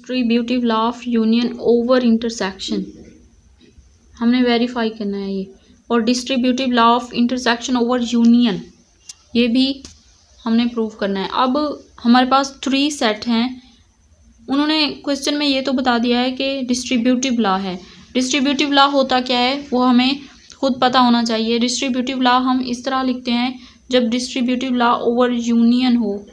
Distributive law of union over intersection, हमने verify करना है ये। और distributive law of intersection over union, ये भी हमने प्रूव करना है। अब हमारे पास 3 सेट हैं। उन्होंने क्वेश्चन में ये तो बता दिया है कि डिस्ट्रीब्यूटिव लॉ है। डिस्ट्रीब्यूटिव लॉ होता क्या है वो हमें खुद पता होना चाहिए। डिस्ट्रीब्यूटिव लॉ हम इस तरह लिखते हैं, जब डिस्ट्रीब्यूटिव लॉ ओवर यूनियन हो,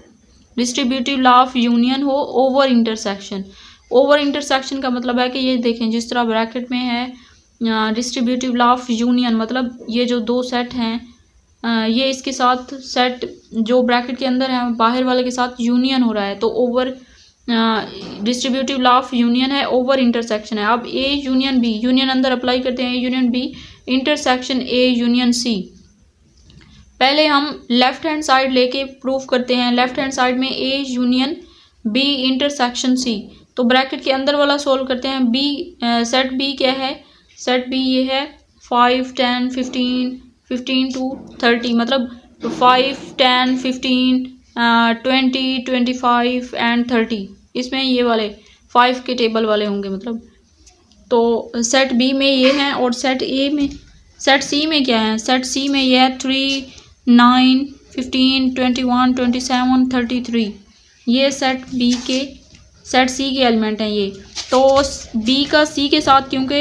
डिस्ट्रीब्यूटिव लॉ ऑफ यूनियन हो ओवर इंटरसेक्शन। ओवर इंटरसेक्शन का मतलब है कि ये देखें जिस तरह ब्रैकेट में है डिस्ट्रीब्यूटिव लॉ ऑफ यूनियन, मतलब ये जो 2 सेट हैं ये इसके साथ सेट जो ब्रैकेट के अंदर है बाहर वाले के साथ यूनियन हो रहा है, तो over distributive law of union है ओवर इंटरसेक्शन है। अब ए यूनियन बी, यूनियन अंदर अप्लाई करते हैं, A union B intersection A union C. पहले हम लेफ्ट हैंड साइड लेके प्रूफ करते हैं। लेफ्ट हैंड साइड में A union B intersection C, तो ब्रैकेट के अंदर वाला सोल्व करते हैं। बी सेट बी क्या है, सेट बी ये है 5 10 15 15 to 30, मतलब 5 10 15 20 25 एंड 30, इसमें ये वाले 5 के टेबल वाले होंगे मतलब। तो सेट बी में ये हैं और सेट ए में, सेट सी में क्या है, सेट सी में ये है 3 9 15 21 27 33, ये सेट बी के सेट सी के एलिमेंट हैं ये। तो बी का सी के साथ क्योंकि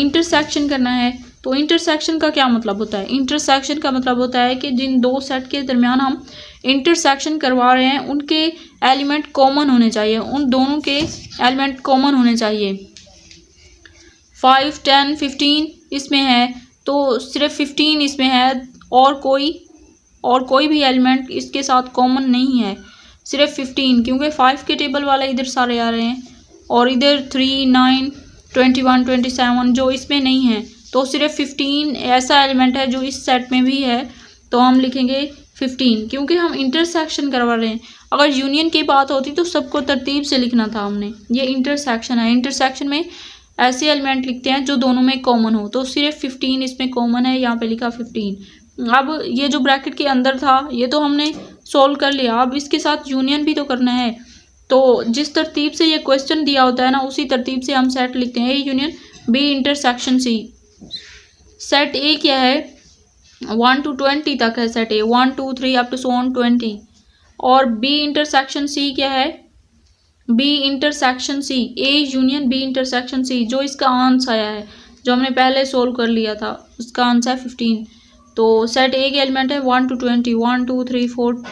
इंटरसेक्शन करना है, तो इंटरसेक्शन का क्या मतलब होता है, इंटरसेक्शन का मतलब होता है कि जिन 2 सेट के दरमियान हम इंटरसेक्शन करवा रहे हैं उनके एलिमेंट कॉमन होने चाहिए, उन दोनों के एलिमेंट कॉमन होने चाहिए। 5 10 15 इसमें है तो सिर्फ 15 इसमें है, और कोई भी एलिमेंट इसके साथ कॉमन नहीं है, सिर्फ 15, क्योंकि 5 के टेबल वाले इधर सारे आ रहे हैं और इधर 3 9 21 27 जो इसमें नहीं है, तो सिर्फ 15 ऐसा एलिमेंट है जो इस सेट में भी है, तो हम लिखेंगे 15 क्योंकि हम इंटरसेक्शन करवा रहे हैं। अगर यूनियन की बात होती तो सबको तरतीब से लिखना था हमने, ये इंटरसेक्शन है। इंटरसेक्शन में ऐसे एलिमेंट लिखते हैं जो दोनों में कॉमन हो, तो सिर्फ 15 इसमें कॉमन है, यहाँ पे लिखा 15। अब ये जो ब्रैकेट के अंदर था ये तो हमने सोल्व कर लिया, अब इसके साथ यूनियन भी तो करना है। तो जिस तरतीब से ये क्वेश्चन दिया होता है ना उसी तरतीब से हम सेट लिखते हैं। A union B intersection C. Set A क्या है 1 to 20 तक है set A, 1 2 3 up to so on 20। और बी इंटरसेक्शन सी क्या है, B intersection C, A union B intersection C, जो इसका आंसर आया है जो हमने पहले सोल्व कर लिया था उसका आंसर है 15। तो सेट ए के एलिमेंट है 1 to 20, 1 2 3 4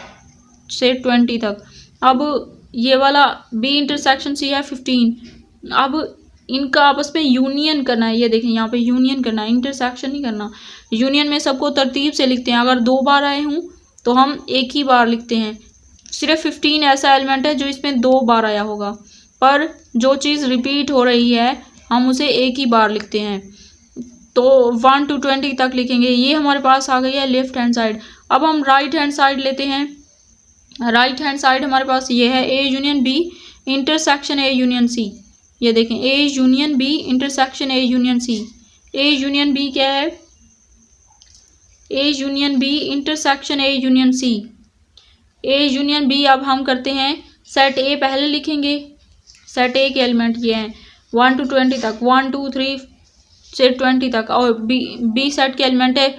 से 20 तक। अब ये वाला बी इंटरसेक्शन सी है 15। अब इनका आपस में यूनियन करना है, ये देखें यहाँ पे यूनियन करना है, इंटरसेक्शन नहीं करना। यूनियन में सबको तरतीब से लिखते हैं, अगर 2 बार आए हों तो हम एक ही बार लिखते हैं। सिर्फ 15 ऐसा एलिमेंट है जो इसमें 2 बार आया होगा, पर जो चीज़ रिपीट हो रही है हम उसे एक ही बार लिखते हैं। तो 1 to 20 तक लिखेंगे। ये हमारे पास आ गई है लेफ्ट हैंड साइड। अब हम राइट हैंड साइड लेते हैं। राइट हैंड साइड हमारे पास ये है A union B intersection A union C. ये देखें A union B intersection A union C. A union B क्या है, A union B intersection A union C. A union B अब हम करते हैं, सेट ए पहले लिखेंगे, सेट ए के एलिमेंट ये हैं 1 to 20 तक, 1 2 3 से 20 तक। और बी सेट के एलिमेंट है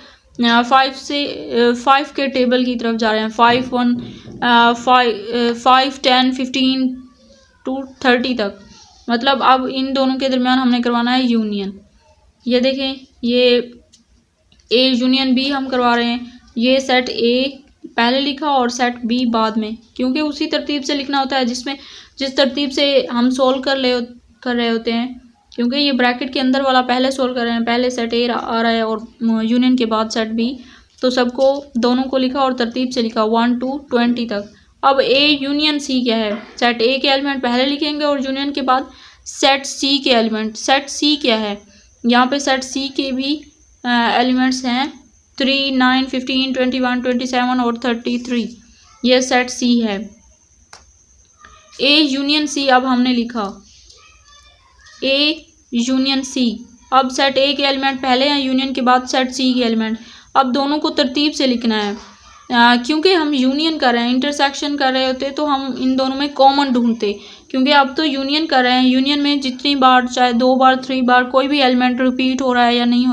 5 के टेबल की तरफ जा रहे हैं, 5 1 5 10 15 to 30 तक। मतलब अब इन दोनों के दरमियान हमने करवाना है यूनियन। ये देखें ये ए यूनियन बी हम करवा रहे हैं, ये सेट ए पहले लिखा और सेट बी बाद में, क्योंकि उसी तरतीब से लिखना होता है जिस तरतीब से हम सोल्व कर रहे होते हैं। क्योंकि ये ब्रैकेट के अंदर वाला पहले सोल्व कर रहे हैं, पहले सेट ए आ रहा है और यूनियन के बाद सेट बी, तो सबको दोनों को लिखा और तरतीब से लिखा 1 to 20 तक। अब ए यूनियन सी क्या है, सेट ए के एलिमेंट पहले लिखेंगे और यूनियन के बाद सेट सी के एलिमेंट। सेट सी क्या है, यहाँ पे सेट सी के भी एलिमेंट्स हैं 3 9 15 21 27 और 33, ये सेट सी है। ए यूनियन सी अब हमने लिखा ए यूनियन सी। अब सेट ए के एलिमेंट पहले हैं, यूनियन के बाद सेट सी के एलिमेंट। अब दोनों को तरतीब से लिखना है, क्योंकि हम यूनियन कर रहे हैं, इंटरसेक्शन कर रहे होते तो हम इन दोनों में कॉमन ढूंढते, क्योंकि अब तो यूनियन कर रहे हैं। यूनियन में जितनी बार, चाहे 2 बार 3 बार, कोई भी एलिमेंट रिपीट हो रहा है या नहीं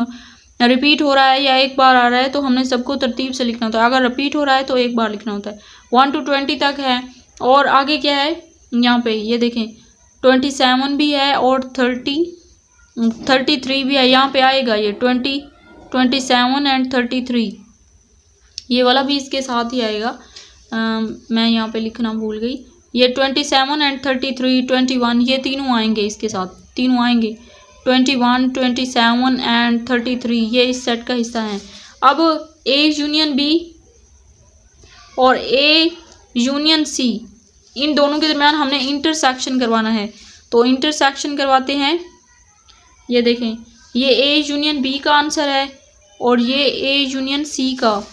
रिपीट हो रहा है या एक बार आ रहा है, तो हमने सबको तरतीब से लिखना होता है। अगर रिपीट हो रहा है तो एक बार लिखना होता है। 1 to 20 तक है। और आगे क्या है यहाँ पे, ये देखें 27 भी है और 33 भी है। यहाँ पे आएगा ये 27 एंड 33, ये वाला भी इसके साथ ही आएगा। मैं यहाँ पे लिखना भूल गई। ये 27 एंड 33, 21, ये तीनों आएंगे इसके साथ, तीनों आएंगे। 21, 27 एंड 33 ये इस सेट का हिस्सा है। अब ए यूनियन बी और ए यूनियन सी, इन दोनों के दरमियान हमने इंटरसेक्शन करवाना है। तो इंटरसेक्शन करवाते हैं। ये देखें, ये ए यूनियन बी का आंसर है और ये ए यूनियन सी का।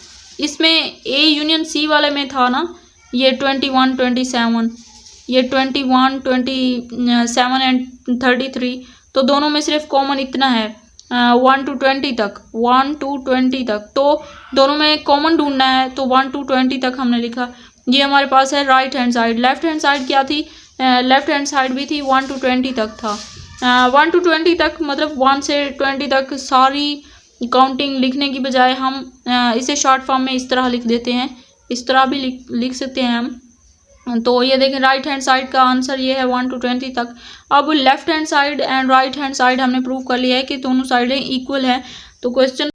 इसमें ए यूनियन सी वाले में था ना ये 21, 27, ये 21, 27 एंड 33, तो दोनों में सिर्फ कॉमन इतना है 1 to 20 तक, 1 to 20 तक, तो दोनों में कॉमन ढूंढना है। तो 1 to 20 तक हमने लिखा। ये हमारे पास है right hand side. Left hand side क्या थी, लेफ्ट हैंड साइड भी थी, 1 to 20 तक था। 1 to 20 तक मतलब 1 से 20 तक सारी काउंटिंग लिखने की बजाय हम इसे शॉर्ट फॉर्म में इस तरह लिख देते हैं, इस तरह भी लिख सकते हैं हम। तो ये देखें राइट हैंड साइड का आंसर ये है 1 to 20 तक। अब left hand side and right hand side हमने प्रूव कर लिया है कि दोनों साइडें इक्वल हैं। तो क्वेश्चन